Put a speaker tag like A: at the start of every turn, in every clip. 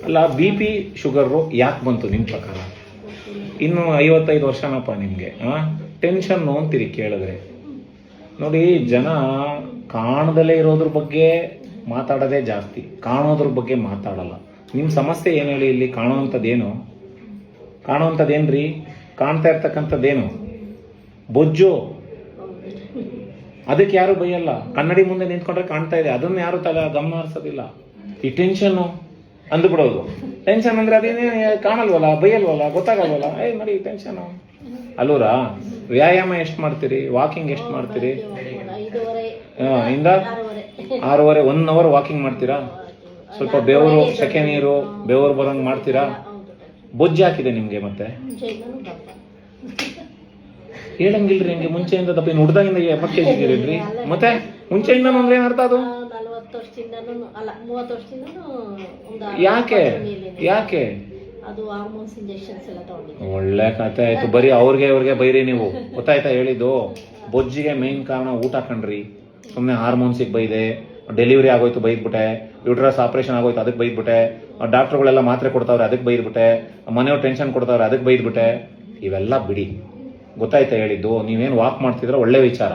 A: ಅಲ್ಲ, B P sugar ಯಾಕೆ ಬಂತು ನಿಮ್ಮ ಪ್ರಕಾರ? ಇನ್ನು 55 ವರ್ಷನಪ್ಪ ನಿಮಗೆ. ಟೆನ್ಷನ್ನು ಅಂತೀರಿ ಕೇಳಿದ್ರೆ. ನೋಡಿ, ಜನ ಕಾಣದಲ್ಲೇ ಇರೋದ್ರ ಬಗ್ಗೆ ಮಾತಾಡೋದೇ ಜಾಸ್ತಿ, ಕಾಣೋದ್ರ ಬಗ್ಗೆ ಮಾತಾಡಲ್ಲ. ನಿಮ್ಮ ಸಮಸ್ಯೆ ಏನು ಹೇಳಿ? ಇಲ್ಲಿ ಕಾಣುವಂಥದ್ದೇನ್ರಿ? ಕಾಣ್ತಾ ಇರ್ತಕ್ಕಂಥದ್ದೇನು? ಬೊಜ್ಜು. ಅದಕ್ಕೆ ಯಾರು ಬೈಯಲ್ಲ. ಕನ್ನಡಿ ಮುಂದೆ ನಿಂತ್ಕೊಂಡ್ರೆ ಕಾಣ್ತಾ ಇದೆ, ಅದನ್ನ ಯಾರು ಗಮನ ಹರಿಸೋದಿಲ್ಲ. ಈ ಟೆನ್ಷನ್ನು ಅಂದ್ಬಿಡೋದು. ಟೆನ್ಷನ್ ಅಂದ್ರೆ ಅದೇನೇ ಕಾಣಲ್ವಲ್ಲ, ಬೈಯಲ್ವಲ್ಲ, ಗೊತ್ತಾಗಲ್ವಲ್ಲ, ನೋಡಿ ಟೆನ್ಷನು. ಅಲ್ಲೂರಾ, ವ್ಯಾಯಾಮ ಎಷ್ಟು ಮಾಡ್ತೀರಿ? ವಾಕಿಂಗ್ ಎಷ್ಟು ಮಾಡ್ತೀರಿ? 6:30 1 ಅವರ್ ವಾಕಿಂಗ್ ಮಾಡ್ತೀರಾ? ಸ್ವಲ್ಪ ಬೆವರು, ಸೆಕೆ ನೀರು, ಬೆವರು ಬರೋಂಗ್ ಮಾಡ್ತೀರಾ? ಬೊಜ್ಜು ಹಾಕಿದೆ ನಿಮ್ಗೆ? ಮತ್ತೆ ಹೇಳಂಗಿಲ್ರಿ ಹಂಗೆ. ಮುಂಚೆಯಿಂದ ದಪ್ಪ, ಇನ್ನು ಹುಡ್ದಾಗಿಂದ 70 kg ಇದ್ದೀರಿ. ಮತ್ತೆ ಮುಂಚೆಯಿಂದ ಅಂದ್ರೆ ಏನ್ ಅರ್ಥ ಅದು? ಯಾಕೆ ಒಳ್ಳೆ ಕತೆ ಆಯ್ತು. ಬರೀ ಅವ್ರಿಗೆ ಬೈರಿ ನೀವು. ಗೊತ್ತಾಯ್ತಾ ಹೇಳಿದ್ದು? ಬೊಜ್ಜಿಗೆ ಮೇನ್ ಕಾರಣ ಊಟ ಕಣ್ರಿ. ಸುಮ್ಮನೆ ಹಾರ್ಮೋನ್ಸಿಗೆ ಬೈದೆ, ಡೆಲಿವರಿ ಆಗೋಯ್ತು ಬೈದ್ಬಿಟ್ಟೆ, ಯೂಟ್ರಸ್ ಆಪರೇಷನ್ ಆಗೋಯ್ತು ಅದಕ್ಕೆ ಬೈದ್ಬಿಟ್ಟೆ, ಡಾಕ್ಟರ್ಗಳೆಲ್ಲ ಮಾತ್ರೆ ಕೊಡ್ತಾವ್ರೆ ಅದಕ್ಕೆ ಬೈದ್ಬಿಟ್ಟೆ, ಮನೆಯವ್ರು ಟೆನ್ಷನ್ ಕೊಡ್ತಾವ್ರೆ ಅದಕ್ಕೆ ಬೈದ್ಬಿಟ್ಟೆ. ಇವೆಲ್ಲ ಬಿಡಿ. ಗೊತ್ತಾಯ್ತಾ ಹೇಳಿದ್ದು? ನೀವೇನು ವಾಕ್ ಮಾಡ್ತಿದ್ರೆ ಒಳ್ಳೆ ವಿಚಾರ,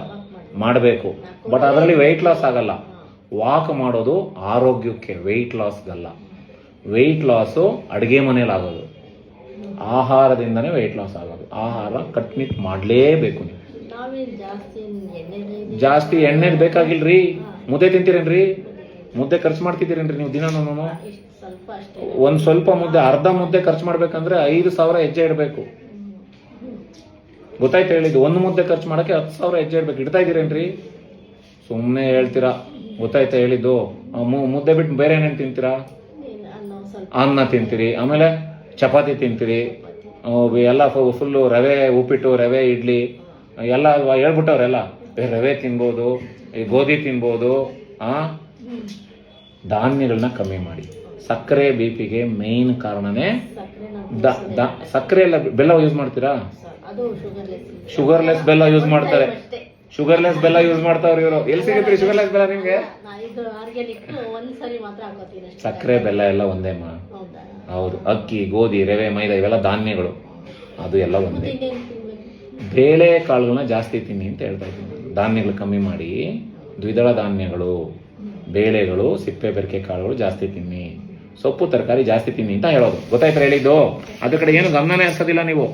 A: ಮಾಡಬೇಕು. ಬಟ್ ಅದರಲ್ಲಿ ವೆಯ್ಟ್ ಲಾಸ್ ಆಗಲ್ಲ. ವಾಕ್ ಮಾಡೋದು ಆರೋಗ್ಯಕ್ಕೆ, ವೆಯ್ಟ್ ಲಾಸ್ಗಲ್ಲ. ವೆಯ್ಟ್ ಲಾಸು ಅಡುಗೆ ಮನೇಲಿ ಆಗೋದು, ಆಹಾರದಿಂದನೇ ವೆಯ್ಟ್ ಲಾಸ್ ಆಗೋದು. ಆಹಾರ ಕಟ್ನಿಟ್ ಮಾಡಲೇಬೇಕು ನೀವು. ಜಾಸ್ತಿ ಎಣ್ಣೆದು ಬೇಕಾಗಿಲ್ರಿ. ಮುದ್ದೆ ತಿಂತೀರೇನ್ರಿ? ಮುದ್ದೆ ಖರ್ಚು ಮಾಡ್ತಿದ್ದೀರೇನ್ರಿ ನೀವು ದಿನಾನು? ಒಂದ್ ಸ್ವಲ್ಪ ಮುದ್ದೆ, ಅರ್ಧ ಮುದ್ದೆ ಖರ್ಚು ಮಾಡ್ಬೇಕಂದ್ರೆ 5,000 ಹೆಜ್ಜೆ ಇಡಬೇಕು. ಗೊತ್ತಾಯ್ತಾ ಹೇಳಿದ್ದು? ಒಂದು ಮುದ್ದೆ ಖರ್ಚು ಮಾಡಕ್ಕೆ 10,000 ಹೆಜ್ಜೆ ಇಡ್ಬೇಕು. ಇಡ್ತಾ ಇದ್ದೀರೇನ್ರಿ? ಸುಮ್ಮನೆ ಹೇಳ್ತೀರಾ. ಗೊತ್ತಾಯ್ತಾ ಹೇಳಿದ್ದು? ಮುದ್ದೆ ಬಿಟ್ಟು ಬೇರೆ ಏನೇನು ತಿಂತೀರಾ? ಅನ್ನ ತಿಂತೀರಿ, ಆಮೇಲೆ ಚಪಾತಿ ತಿಂತೀರಿ, ಎಲ್ಲ ಫುಲ್ಲು ರವೆ ಉಪ್ಪಿಟ್ಟು, ರವೆ ಇಡ್ಲಿ ಎಲ್ಲ ಹೇಳ್ಬಿಟ್ಟವ್ರೆಲ್ಲ. ರವೆ ತಿನ್ಬೋದು, ಗೋಧಿ ತಿನ್ಬೋದು. ಧಾನ್ಯಗಳನ್ನ ಕಮ್ಮಿ ಮಾಡಿ. ಸಕ್ಕರೆ ಬಿಪಿಗೆ ಮೇನ್ ಕಾರಣನೇ ಸಕ್ಕರೆ. ಎಲ್ಲ ಬೆಲ್ಲ ಯೂಸ್ ಮಾಡ್ತೀರಾ? ಶುಗರ್ಲೆಸ್ ಬೆಲ್ಲ ಯೂಸ್ ಮಾಡ್ತಾರೆ. ಶುಗರ್ಲೆಸ್ ಬೆಲ್ಲ ಯೂಸ್ ಮಾಡ್ತಾವ್ರಿ ಇವರು. ಎಲ್ಲಿ ಸಿಗುತ್ತೆ ಶುಗರ್ಲೆಸ್ ಬೆಲ್ಲ ನಿಮ್ಗೆ? ಸಕ್ಕರೆ ಬೆಲ್ಲ ಎಲ್ಲ ಒಂದೇಮ್ಮ. ಹೌದು. ಅಕ್ಕಿ, ಗೋಧಿ, ರವೆ, ಮೈದಾ ಇವೆಲ್ಲ ಧಾನ್ಯಗಳು, ಅದು ಎಲ್ಲ ಒಂದೇ. ಬೇಳೆ ಕಾಳುಗಳನ್ನ ಜಾಸ್ತಿ ತಿನ್ನಿ ಅಂತ ಹೇಳ್ತಾ ಇದ್ದೀನಿ. ಧಾನ್ಯಗಳು ಕಮ್ಮಿ ಮಾಡಿ, ದ್ವಿದಳ ಧಾನ್ಯಗಳು, ಬೇಳೆಗಳು, ಸಿಪ್ಪೆ ಬೆರಕೆ ಕಾಳುಗಳು ಜಾಸ್ತಿ ತಿನ್ನಿ, ಸೊಪ್ಪು ತರಕಾರಿ ಜಾಸ್ತಿ ತಿನ್ನಿ ಅಂತ ಹೇಳೋದು. ಗೊತ್ತಾಯ್ತಾ ಹೇಳಿದ್ದು? ಅದ್ರ ಕಡೆ ಏನು ಗಮನನೇ ಹರಿಸೋದಿಲ್ಲ ನೀವು.